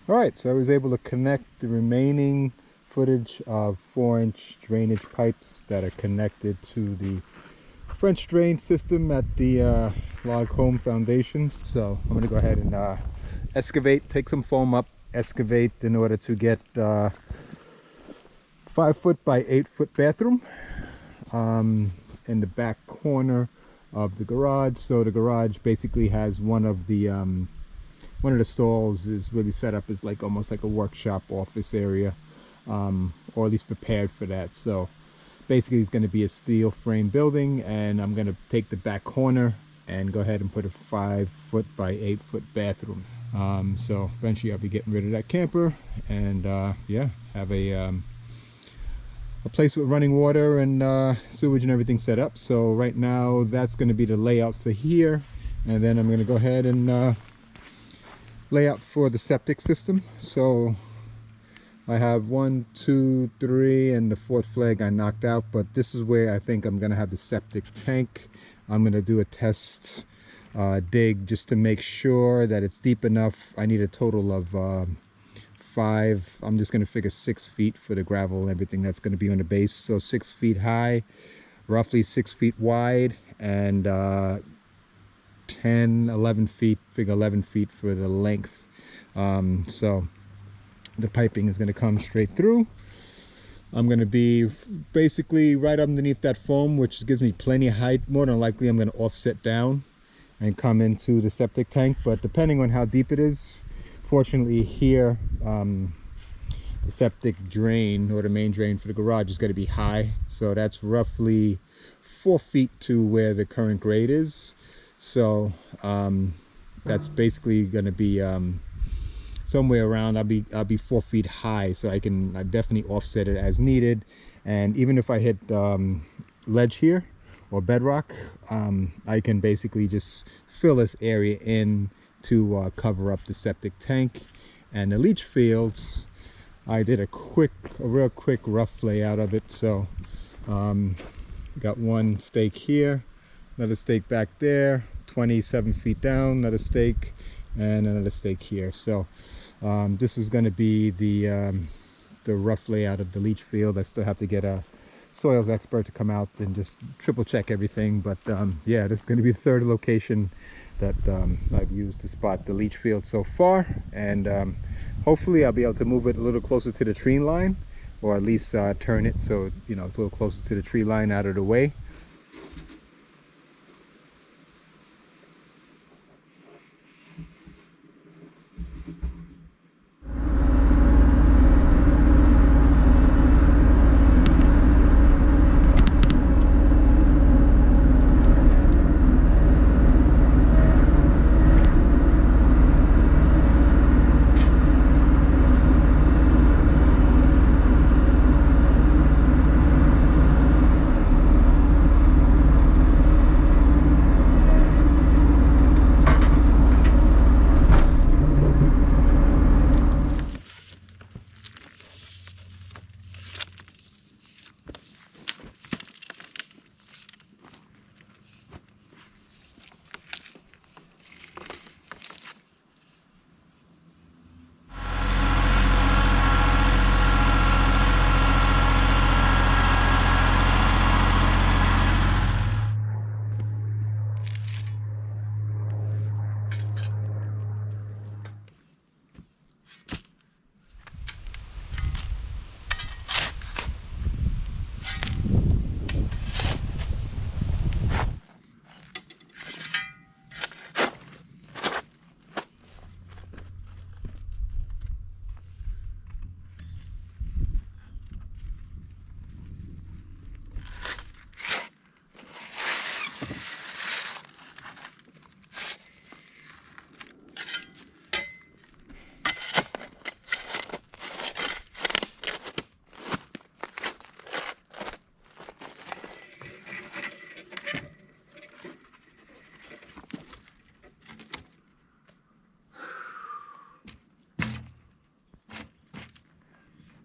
All right, so I was able to connect the remaining footage of 4-inch drainage pipes that are connected to the French drain system at the log home foundations. So I'm going to go ahead and excavate, take some foam up, excavate in order to get 5-foot by 8-foot bathroom in the back corner of the garage. So the garage basically has one of the stalls is really set up as like almost like a workshop office area, or at least prepared for that. So basically it's going to be a steel frame building, and I'm going to take the back corner and go ahead and put a 5-foot by 8-foot bathroom. So eventually I'll be getting rid of that camper and yeah, have a place with running water and sewage and everything set up. So right now that's going to be the layout for here, and then I'm going to go ahead and layout for the septic system. So I have 1, 2, 3, and the 4th flag I knocked out, but this is where I think I'm gonna have the septic tank. I'm gonna do a test dig just to make sure that it's deep enough. I need a total of 5. I'm just gonna figure 6 feet for the gravel and everything that's gonna be on the base. So 6 feet high, roughly 6 feet wide, and 10, 11 feet, figure 11 feet for the length. So the piping is going to come straight through. I'm going to be basically right underneath that foam, which gives me plenty of height. More than likely I'm going to offset down and come into the septic tank, but depending on how deep it is. Fortunately here, the septic drain, or the main drain for the garage, is going to be high, so that's roughly 4 feet to where the current grade is. So that's basically going to be somewhere around, I'll be 4 feet high, so I definitely offset it as needed. And even if I hit ledge here or bedrock, I can basically just fill this area in to cover up the septic tank. And the leach fields, I did a real quick rough layout of it. So got one stake here, another stake back there, 27 feet down, another stake, and another stake here. So this is going to be the rough layout of the leach field. I still have to get a soils expert to come out and just triple check everything, but yeah, this is going to be the 3rd location that I've used to spot the leach field so far. And hopefully I'll be able to move it a little closer to the tree line, or at least turn it so you know it's a little closer to the tree line, out of the way.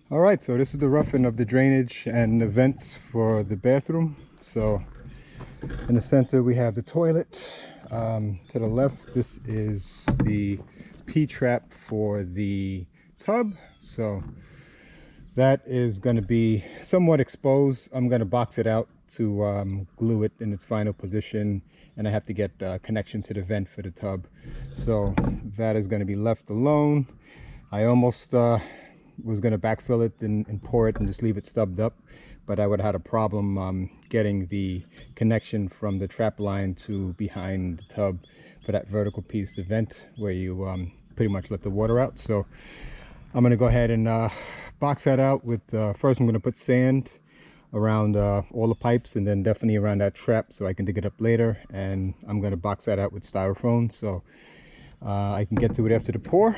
All right, so this is the roughing of the drainage and the vents for the bathroom. So in the center we have the toilet. To the left, this is the P-trap for the tub, so that is going to be somewhat exposed. I'm going to box it out to glue it in its final position, and I have to get connection to the vent for the tub, so that is going to be left alone. I almost was going to backfill it and pour it and just leave it stubbed up, but I would have had a problem getting the connection from the trap line to behind the tub for that vertical piece, the vent, where you pretty much let the water out. So I'm going to go ahead and box that out with, first I'm going to put sand around all the pipes, and then definitely around that trap so I can dig it up later, and I'm going to box that out with styrofoam so I can get to it after the pour.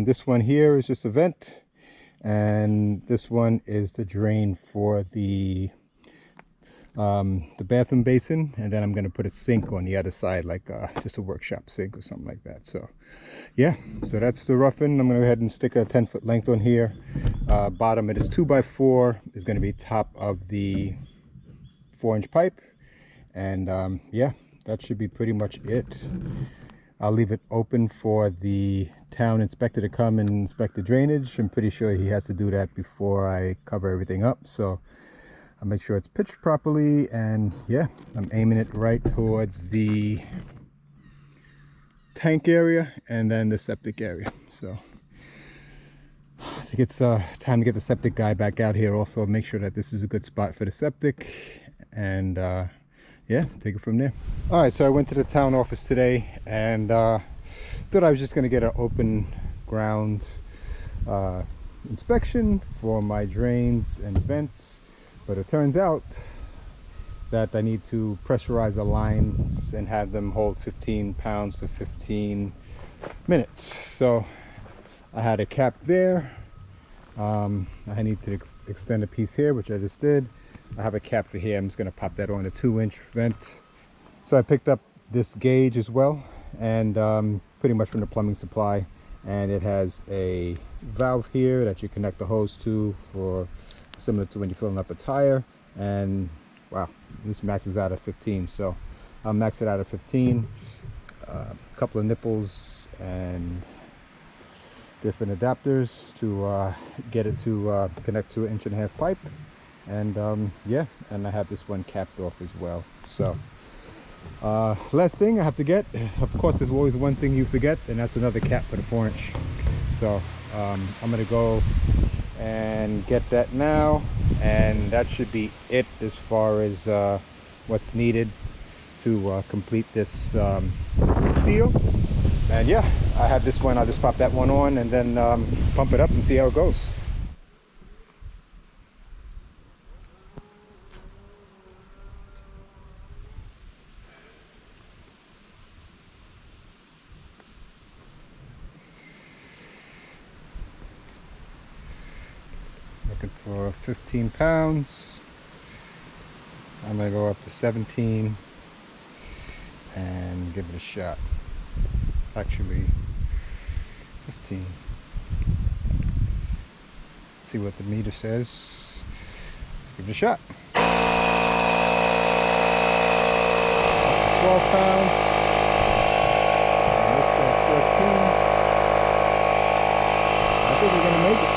This one here is just a vent, and this one is the drain for the bathroom basin, and then I'm going to put a sink on the other side, like just a workshop sink or something like that. So yeah, so that's the roughen. I'm going to go ahead and stick a 10-foot length on here. Bottom it is 2x4 is going to be top of the 4-inch pipe, and yeah, that should be pretty much it. I'll leave it open for the town inspector to come and inspect the drainage. I'm pretty sure he has to do that before I cover everything up, so I'll make sure it's pitched properly. And yeah, I'm aiming it right towards the tank area and then the septic area. So I think it's time to get the septic guy back out here, also make sure that this is a good spot for the septic, and yeah, take it from there. All right, so I went to the town office today and thought I was just going to get an open ground inspection for my drains and vents, but it turns out that I need to pressurize the lines and have them hold 15 pounds for 15 minutes. So I had a cap there. I need to extend a piece here, which I just did. I have a cap for here. I'm just going to pop that on a 2-inch vent. So I picked up this gauge as well, and pretty much from the plumbing supply, and it has a valve here that you connect the hose to, for similar to when you're filling up a tire. And wow, this maxes out at 15, so I'll max it out at 15. A couple of nipples and different adapters to get it to connect to an 1.5-inch pipe. And yeah, and I have this one capped off as well. So last thing I have to get, of course, there's always one thing you forget, and that's another cap for the 4-inch. So I'm gonna go and get that now, and that should be it as far as what's needed to complete this seal. And yeah, I have this one. I'll just pop that one on and then pump it up and see how it goes. Looking for 15 pounds. I'm gonna go up to 17 and give it a shot. Actually 15. See what the meter says. Let's give it a shot. 12 pounds. And this says 13. I think we're gonna make it.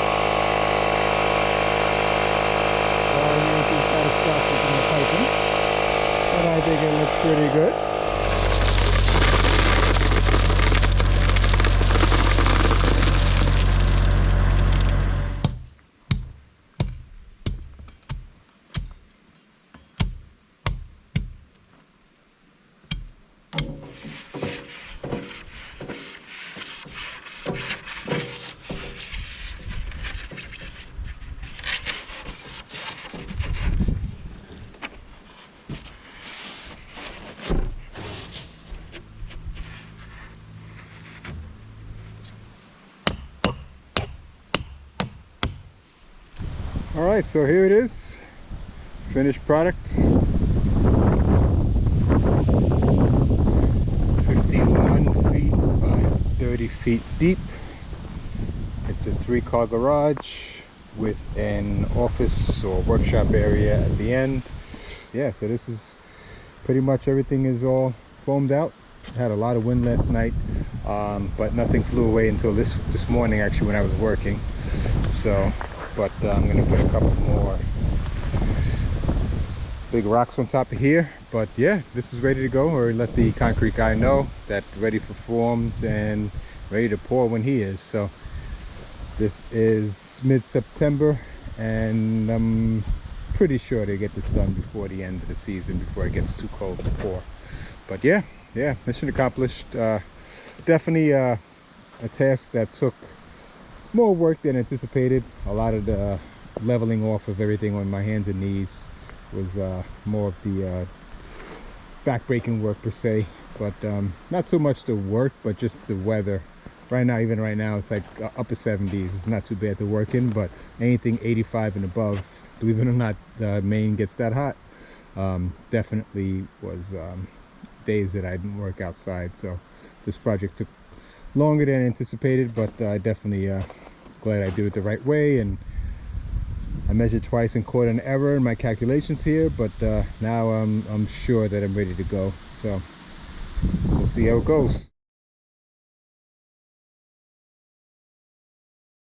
Catastrophic in the piping, but I think it looks pretty good. All right, so here it is, finished product. 51 feet by 30 feet deep. It's a 3-car garage with an office or workshop area at the end. Yeah, so this is pretty much everything is all foamed out. Had a lot of wind last night, but nothing flew away until this morning, actually, when I was working. So, but I'm gonna put a couple more big rocks on top of here. But yeah, this is ready to go, or let the concrete guy know that ready for forms and ready to pour when he is. So this is mid-September, and I'm pretty sure they get this done before the end of the season, before it gets too cold to pour. But yeah, mission accomplished. Definitely a task that took more work than anticipated. A lot of the leveling off of everything on my hands and knees was more of the back-breaking work per se, but not so much the work, but just the weather. Right now, even right now, it's like upper 70s. It's not too bad to work in, but anything 85 and above, believe it or not, Maine gets that hot. Definitely was days that I didn't work outside. So this project took longer than anticipated, but definitely glad I did it the right way. And I measured twice and caught an error in my calculations here, but now I'm sure that I'm ready to go. So we'll see how it goes.